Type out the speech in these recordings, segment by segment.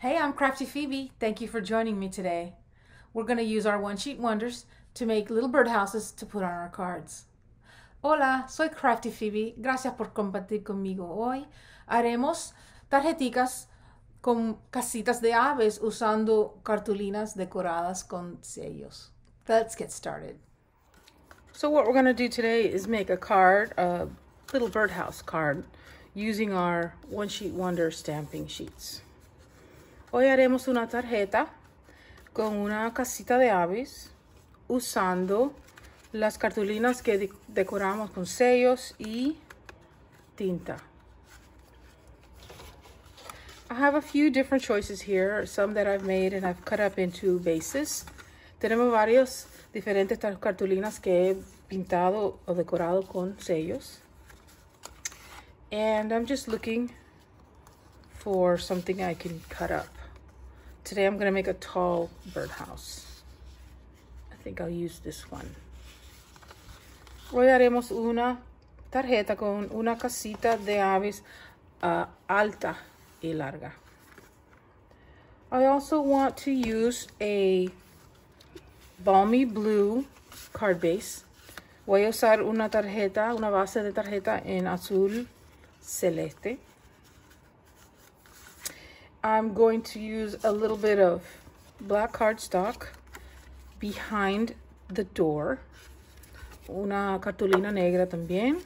Hey, I'm Crafty Phoebe. Thank you for joining me today. We're going to use our one-sheet wonders to make little birdhouses to put on our cards. Hola, soy Crafty Phoebe. Gracias por compartir conmigo hoy. Haremos tarjeticas con casitas de aves usando cartulinas decoradas con sellos. Let's get started. So what we're going to do today is make a card, a little birdhouse card, using our one-sheet wonder stamping sheets. Hoy haremos una tarjeta con una casita de aves usando las cartulinas que decoramos con sellos y tinta. I have a few different choices here, some that I've made and I've cut up into bases. Tenemos varios diferentes cartulinas que he pintado o decorado con sellos. And I'm just looking for something I can cut up. Today I'm going to make a tall birdhouse. I think I'll use this one. Hoy haremos una tarjeta con una casita de aves alta y larga. I also want to use a balmy blue card base. Voy a usar una base de tarjeta en azul celeste. I'm going to use a little bit of black cardstock behind the door. Una cartulina negra también.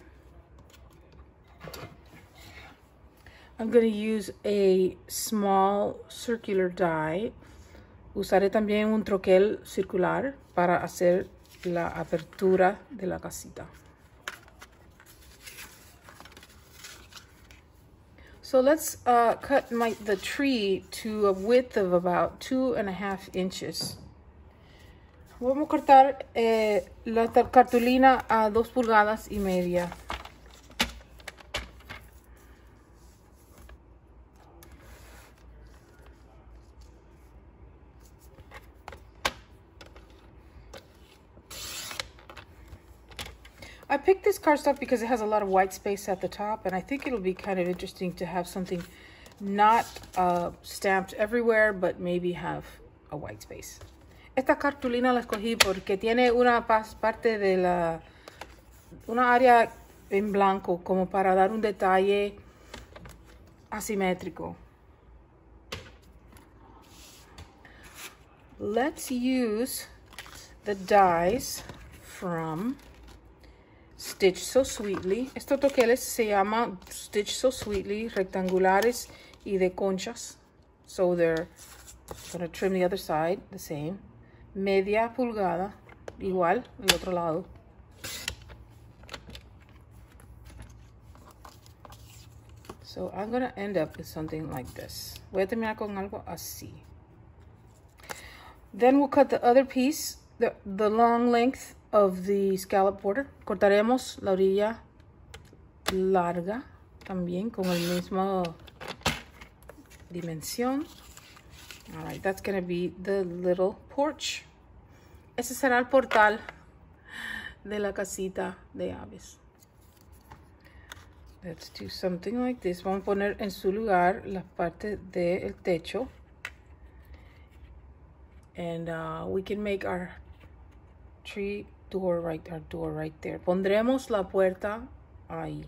I'm going to use a small circular die. Usaré también un troquel circular para hacer la apertura de la casita. So let's cut the tree to a width of about 2.5 inches. Vamos a cortar la cartulina a 2 pulgadas y media. I picked this cardstock because it has a lot of white space at the top, and I think it'll be kind of interesting to have something not stamped everywhere, but maybe have a white space. Esta cartulina la escogí porque tiene una parte de una área en blanco como para dar un detalle asimétrico. Let's use the dies from Stitch So Sweetly. Estos troqueles se llaman Stitch So Sweetly, rectangulares y de conchas. So they're going to trim the other side the same. Media pulgada, igual, el otro lado. So I'm going to end up with something like this. Voy a terminar con algo así. Then we'll cut the other piece, the long length of the scallop border. Cortaremos la orilla larga también con el mismo dimensión. All right, that's going to be the little porch. Ese será el portal de la casita de aves. Let's do something like this. Vamos a poner en su lugar la parte del techo. And we can make our door right there. Pondremos la puerta ahí.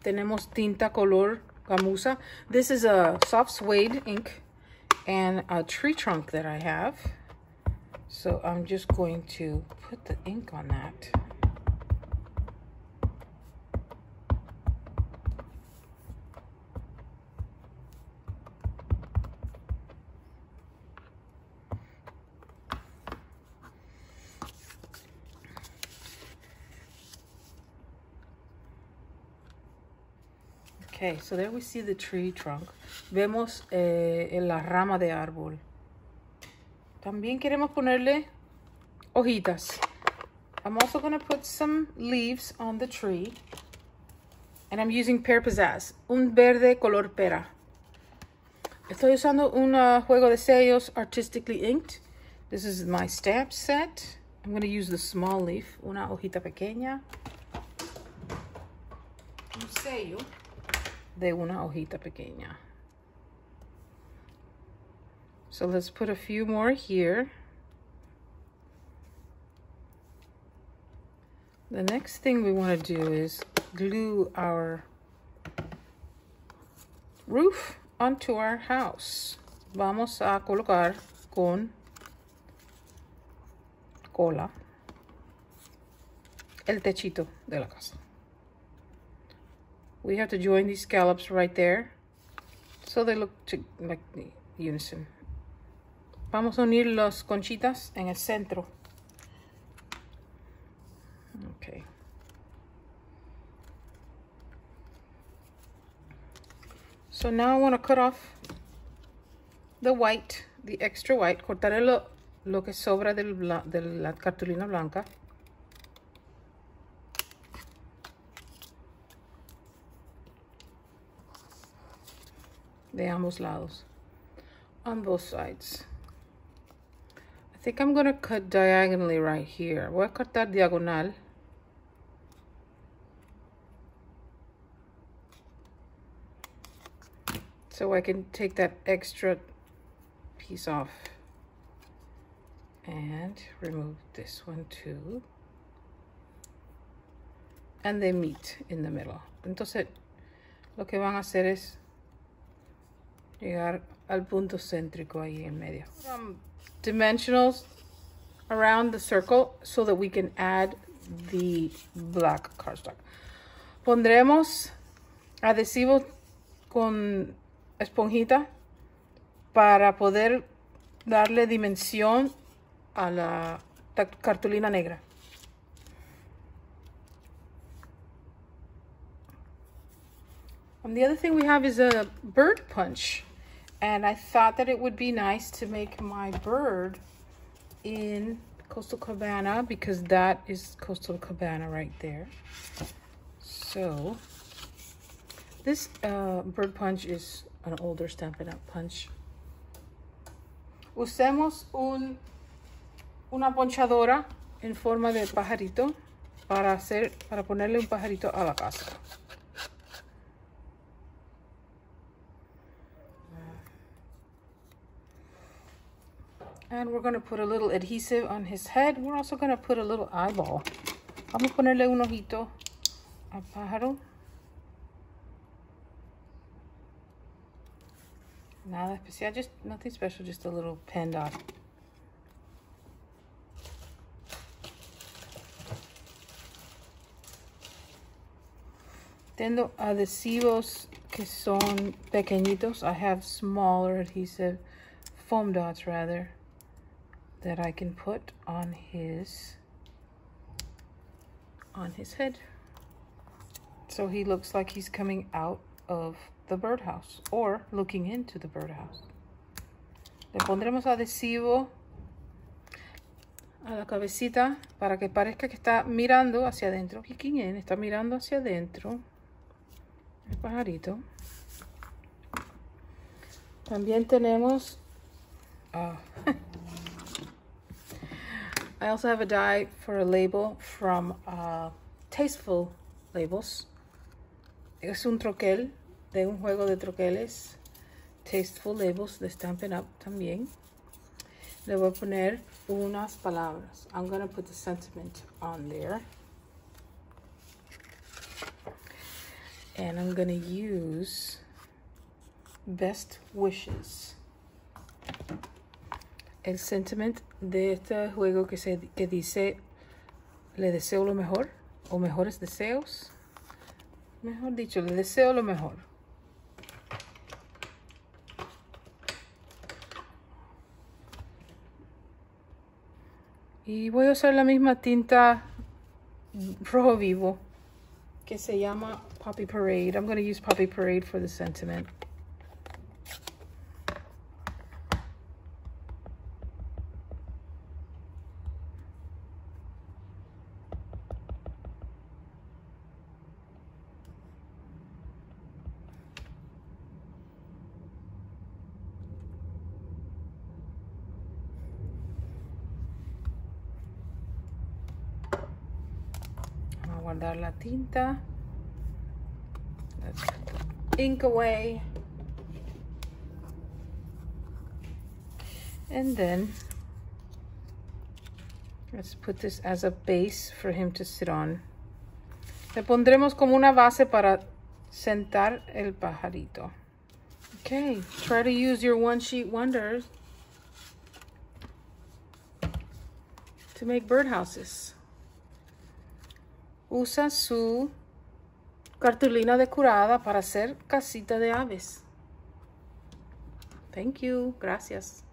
Tenemos tinta color gamuza. This is a soft suede ink and a tree trunk that I have. So I'm just going to put the ink on that. Okay, so there we see the tree trunk. Vemos la rama de árbol. También queremos ponerle hojitas. I'm also going to put some leaves on the tree. And I'm using Pear Pizzazz, un verde color pera. Estoy usando un juego de sellos artistically inked. This is my stamp set. I'm going to use the small leaf, una hojita pequeña. Un sello de una hojita pequeña. So let's put a few more here. The next thing we want to do is glue our roof onto our house. Vamos a colocar con cola el techito de la casa. We have to join these scallops right there so they look like unison. Vamos a unir las conchitas en el centro. Okay. So now I want to cut off the white, the extra white. Cortaré lo que sobra de la cartulina blanca. De ambos lados. On both sides. I think I'm going to cut diagonally right here. Voy a cortar diagonal. So I can take that extra piece off. And remove this one too. And they meet in the middle. Entonces, lo que van a hacer es llegar al punto céntrico ahí en medio. Dimensionals around the circle so that we can add the black cardstock. Pondremos adhesivo con esponjita para poder darle dimensión a la cartulina negra. And the other thing we have is a bird punch. And I thought that it would be nice to make my bird in Coastal Cabana because that is Coastal Cabana right there. So this bird punch is an older Stampin' Up! Punch. Usemos una ponchadora en forma de pajarito para ponerle un pajarito a la casa. And we're going to put a little adhesive on his head. We're also going to put a little eyeball. Vamos a ponerle un ojito al pájaro. Nada especial, just nothing special, just a little pen dot. Tengo adhesivos que son pequeñitos. I have smaller adhesive, foam dots rather, that I can put on his head. So he looks like he's coming out of the birdhouse or looking into the birdhouse. Le pondremos adhesivo a la cabecita para que parezca que está mirando hacia adentro. Peeking in, está mirando hacia adentro el pajarito. También tenemos I also have a die for a label from Tasteful Labels. Es un troquel de un juego de troqueles. Tasteful Labels de Stampin' Up! También. Le voy a poner unas palabras. I'm going to put the sentiment on there. And I'm going to use Best Wishes. El sentiment de este juego que dice le deseo lo mejor o mejores deseos. Mejor dicho, le deseo lo mejor. Y voy a usar la misma tinta rojo vivo que se llama Poppy Parade. I'm going to use Poppy Parade for the sentiment. Guardar la tinta. Let's put the ink away. And then let's put this as a base for him to sit on. Le pondremos como una base para sentar el pajarito. Okay, try to use your one-sheet wonders to make birdhouses. Usa su cartulina decorada para hacer casita de aves. Thank you. Gracias.